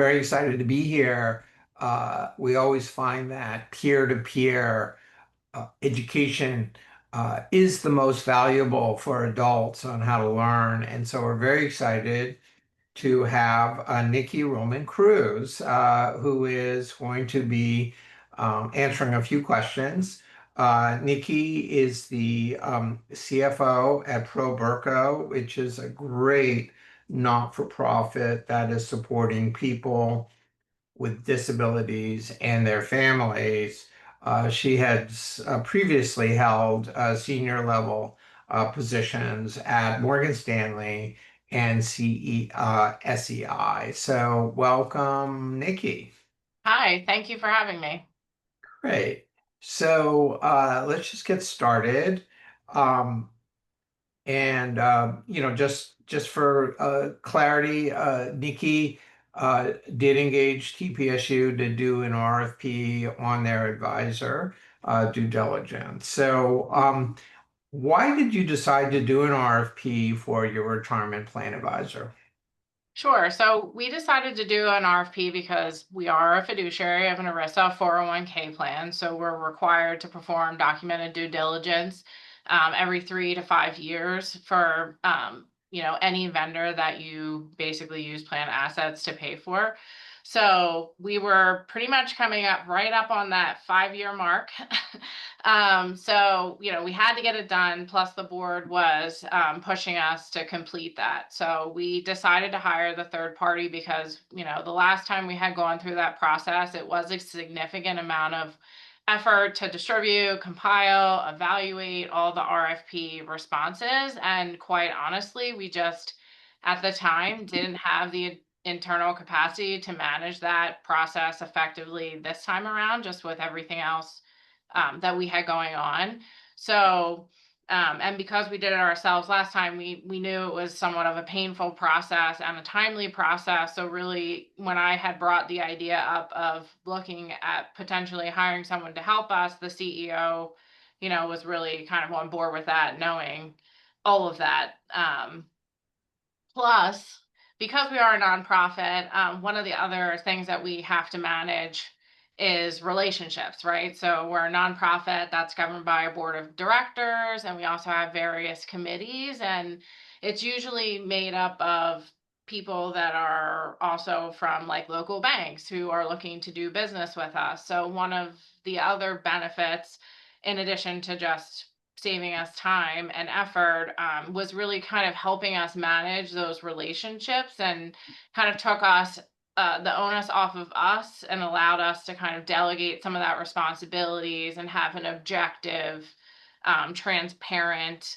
very excited to be here. We always find that peer-to-peer education is the most valuable for adults on how to learn. And so we're very excited to have Nikki Roman Cruz, who is going to be answering a few questions. Nikki is the CFO at ProBurco, which is a great not-for-profit that is supporting people with disabilities and their families. She had previously held senior level positions at Morgan Stanley and SEI. So welcome, Nikki. Hi, thank you for having me. Great. So let's just get started. Um, and just for clarity, Nikki did engage TPSU to do an RFP on their advisor due diligence. So, why did you decide to do an RFP for your retirement plan advisor? Sure. So we decided to do an RFP because we are a fiduciary of an ERISA 401k plan. So we're required to perform documented due diligence every 3 to 5 years for any vendor that you basically use plan assets to pay for. So we were pretty much coming up right up on that 5 year mark. So we had to get it done. Plus, the board was pushing us to complete that. So we decided to hire the third party because, the last time we had gone through that process, it was a significant amount of effort to distribute, compile, evaluate all the RFP responses. And quite honestly, we just, at the time, didn't have the internal capacity to manage that process effectively this time around, just with everything else that we had going on. So, and because we did it ourselves last time, we knew it was somewhat of a painful process and a timely process. So really, when I had brought the idea up of looking at potentially hiring someone to help us, the CEO, was really kind of on board with that, knowing all of that. Plus, because we are a nonprofit, one of the other things that we have to manage is relationships, right? So we're a nonprofit that's governed by a board of directors, and we also have various committees, and it's usually made up of people that are also from like local banks who are looking to do business with us. So one of the other benefits, in addition to just saving us time and effort, was really kind of helping us manage those relationships and kind of took us the onus off of us and allowed us to kind of delegate some of that responsibilities and have an objective, transparent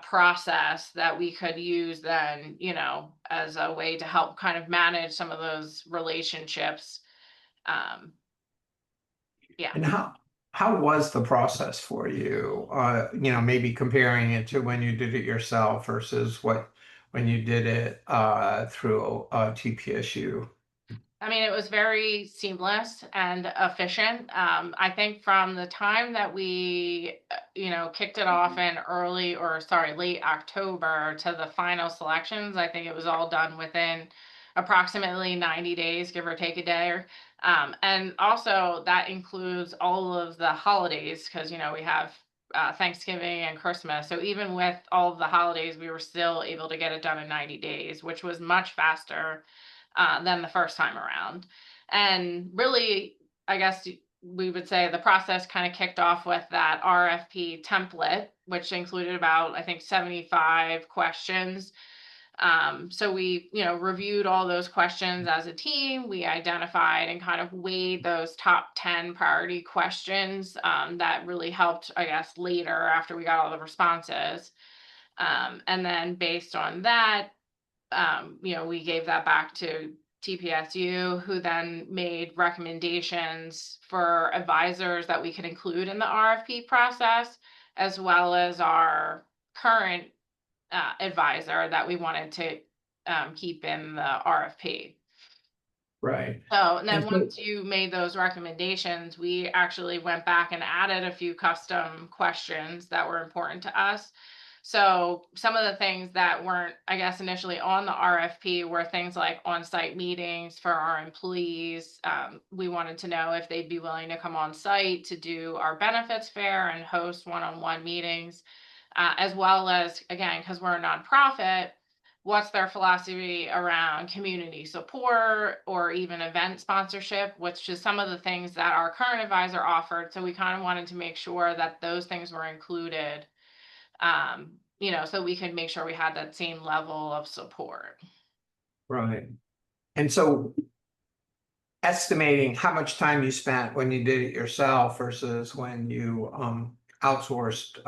process that we could use then, as a way to help kind of manage some of those relationships. Um, yeah. And how was the process for you? Maybe comparing it to when you did it yourself versus when you did it through TPSU. I mean, it was very seamless and efficient. I think from the time that we, kicked it off in late October to the final selections, I think it was all done within approximately 90 days, give or take a day. And also that includes all of the holidays because, we have Thanksgiving and Christmas. So even with all of the holidays, we were still able to get it done in 90 days, which was much faster than the first time around. And really, I guess we would say the process kind of kicked off with that RFP template, which included about, I think, 75 questions. So we, reviewed all those questions as a team. We identified and kind of weighed those top 10 priority questions that really helped, I guess, later after we got all the responses. And then based on that, we gave that back to TPSU, who then made recommendations for advisors that we could include in the RFP process, as well as our current advisor that we wanted to keep in the RFP. Right. So, and And then so, once you made those recommendations, we actually went back and added a few custom questions that were important to us. So some of the things that weren't, I guess, initially on the RFP were things like on-site meetings for our employees. We wanted to know if they'd be willing to come on site to do our benefits fair and host one-on-one meetings, as well as, again, because we're a nonprofit, what's their philosophy around community support or even event sponsorship, which is some of the things that our current advisor offered. So we kind of wanted to make sure that those things were included, so we could make sure we had that same level of support. Right. And so estimating how much time you spent when you did it yourself versus when you outsourced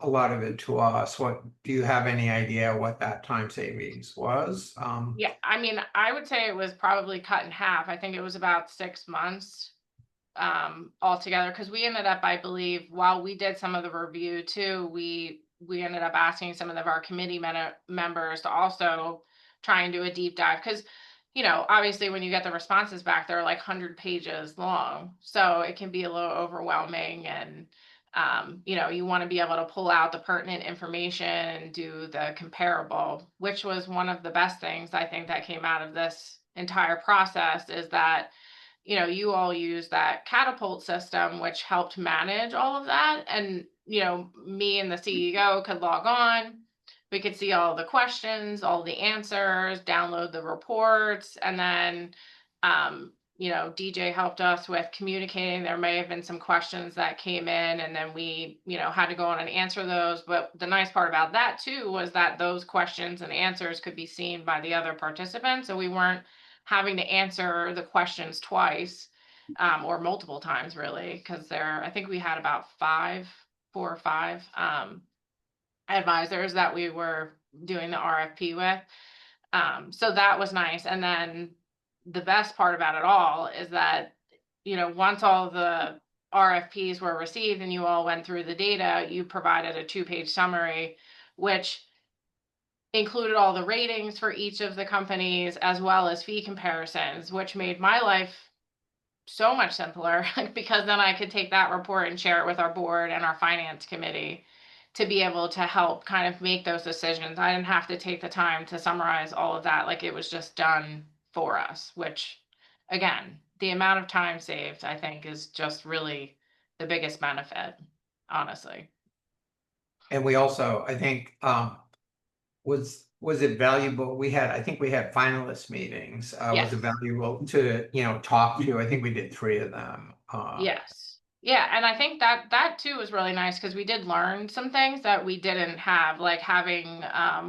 a lot of it to us, what do you have any idea what that time savings was? Yeah, I mean, I would say it was probably cut in half. I think it was about 6 months altogether, because we ended up, I believe, while we did some of the review too, we ended up asking some of our committee members to also try and do a deep dive, because obviously when you get the responses back, they're like 100 pages long, so it can be a little overwhelming. And you want to be able to pull out the pertinent information and do the comparable, which was one of the best things I think that came out of this entire process, is that you all use that catapult system, which helped manage all of that. And, me and the CEO could log on. We could see all the questions, all the answers, download the reports. And then, DJ helped us with communicating. There may have been some questions that came in, and then we, had to go on and answer those. But the nice part about that too was that those questions and answers could be seen by the other participants. So we weren't having to answer the questions twice, or multiple times, really, because I think we had about 4 or 5 advisors that we were doing the RFP with. So that was nice. And then the best part about it all is that, once all the RFPs were received and you all went through the data, you provided a 2-page summary, which included all the ratings for each of the companies as well as fee comparisons, which made my life so much simpler because then I could take that report and share it with our board and our finance committee to be able to help kind of make those decisions. I didn't have to take the time to summarize all of that. Like, it was just done for us, which, again, the amount of time saved, I think, is just really the biggest benefit, honestly. And we also, I think, was it valuable? I think we had finalist meetings. Was it Yes. valuable to, talk to? I think we did 3 of them. Yes. Yeah, and I think that too was really nice, because we did learn some things that we didn't have, like having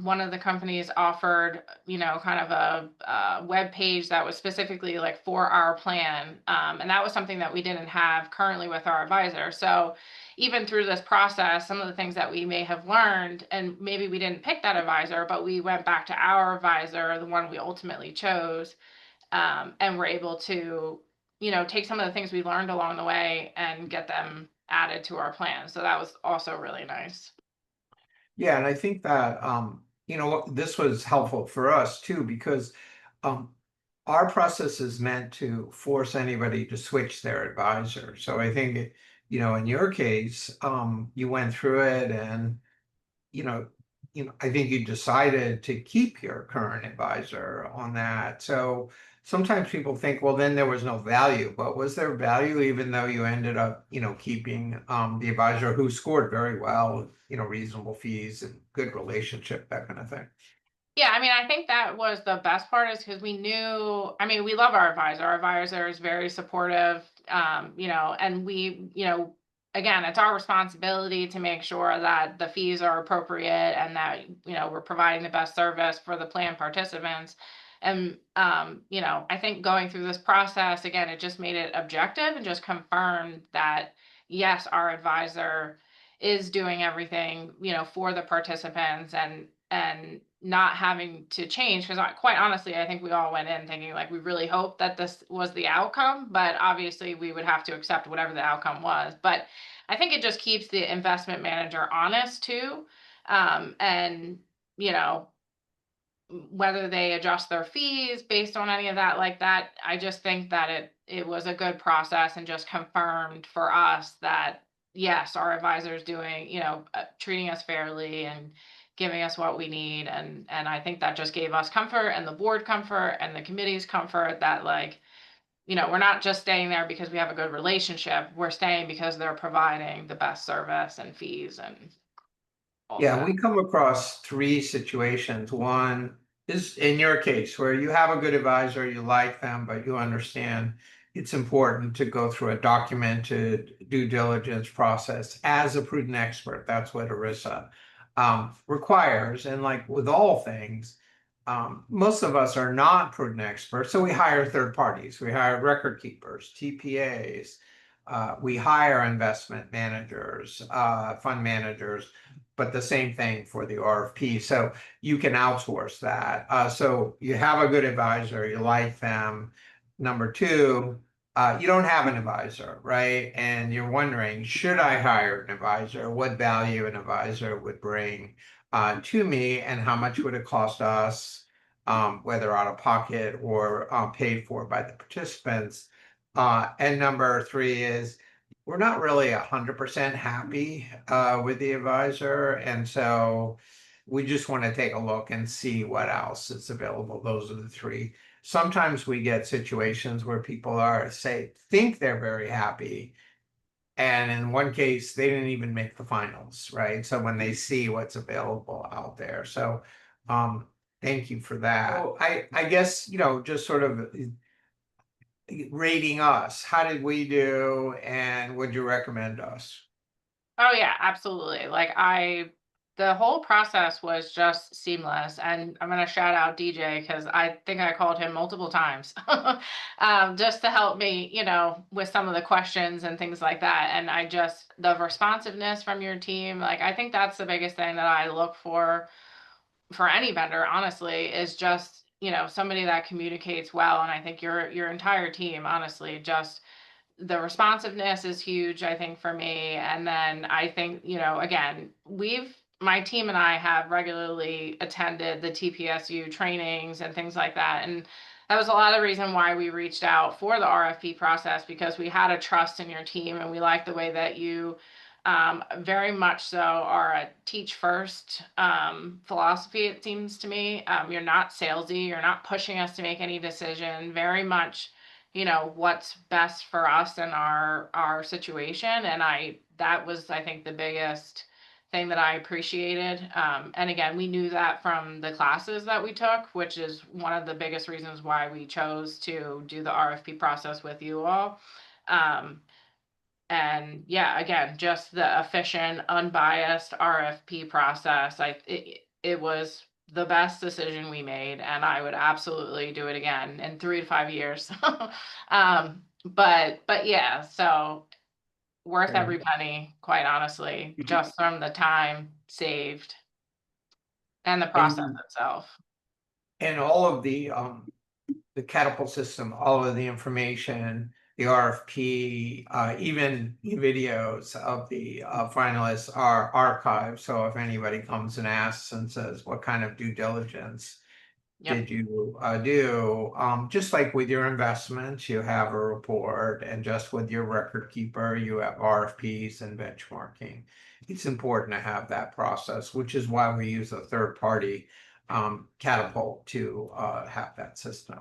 one of the companies offered, kind of a web page that was specifically like for our plan, and that was something that we didn't have currently with our advisor. So even through this process, some of the things that we may have learned, and maybe we didn't pick that advisor, but we went back to our advisor, the one we ultimately chose, and we're able to, take some of the things we learned along the way and get them added to our plan. So that was also really nice. Yeah, and I think that this was helpful for us too because um, our process is meant to force anybody to switch their advisor. So I think, in your case, you went through it and you know, I think you decided to keep your current advisor on that. So sometimes people think, well, then there was no value, but was there value even though you ended up, keeping the advisor who scored very well, reasonable fees and good relationship, that kind of thing. Yeah, I mean, I think that was the best part, is because we knew, I mean, we love our advisor. Our advisor is very supportive, and we, again, it's our responsibility to make sure that the fees are appropriate and that, we're providing the best service for the plan participants. And, I think going through this process, again, it just made it objective and just confirmed that, yes, our advisor is doing everything, for the participants, and not having to change, because quite honestly, I think we all went in thinking, like, we really hope that this was the outcome, but obviously we would have to accept whatever the outcome was. But I think it just keeps the investment manager honest too, and you know whether they adjust their fees based on any of that, like that, I just think that it was a good process and just confirmed for us that, yes, our advisor is doing, treating us fairly and giving us what we need. And I think that just gave us comfort and the board comfort and the committee's comfort that, like, we're not just staying there because we have a good relationship. We're staying because they're providing the best service and fees and all of Yeah, that. we come across three situations. One is in your case where you have a good advisor, you like them, but you understand it's important to go through a documented due diligence process as a prudent expert. That's what ERISA requires. And like with all things, most of us are not prudent experts, so we hire third parties. We hire record keepers, TPAs. We hire investment managers, fund managers, but the same thing for the RFP. So you can outsource that. So you have a good advisor, you like them. Number two, you don't have an advisor, right? And you're wondering, should I hire an advisor? What value an advisor would bring to me, and how much would it cost us, whether out of pocket or paid for by the participants? And number three is we're not really 100% happy with the advisor, and so we just want to take a look and see what else is available. Those are the three. Sometimes we get situations where people think they're very happy, and in one case they didn't even make the finals, right? So when they see what's available out there, so thank you for that. So I guess just sort of rating us. How did we do, and would you recommend us? Oh yeah, absolutely. The whole process was just seamless, and I'm gonna shout out DJ because I think I called him multiple times, just to help me, with some of the questions and things like that. And the responsiveness from your team, like, I think that's the biggest thing that I look for any vendor, honestly, is just, somebody that communicates well. And I think your entire team, honestly, just the responsiveness is huge, I think, for me. And then I think, again, my team and I have regularly attended the TPSU trainings and things like that. And that was a lot of the reason why we reached out for the RFP process, because we had a trust in your team and we like the way that you very much so are a teach first philosophy, it seems to me. You're not salesy, you're not pushing us to make any decision, very much what's best for us and our situation. And that was, I think, the biggest thing that I appreciated. And again, we knew that from the classes that we took, which is one of the biggest reasons why we chose to do the RFP process with you all. And yeah, again, just the efficient, unbiased RFP process. It was the best decision we made, and I would absolutely do it again in 3 to 5 years. But yeah, so worth every penny, quite honestly, just from the time saved and the process And itself. and all of the catapult system, all of the information, the RFP, even videos of the finalists are archived. So if anybody comes and asks and says, what kind of due diligence Yep. did you do? Just like with your investments, you have a report, and just with your record keeper, you have RFPs and benchmarking. It's important to have that process, which is why we use a third party catapult to have that system.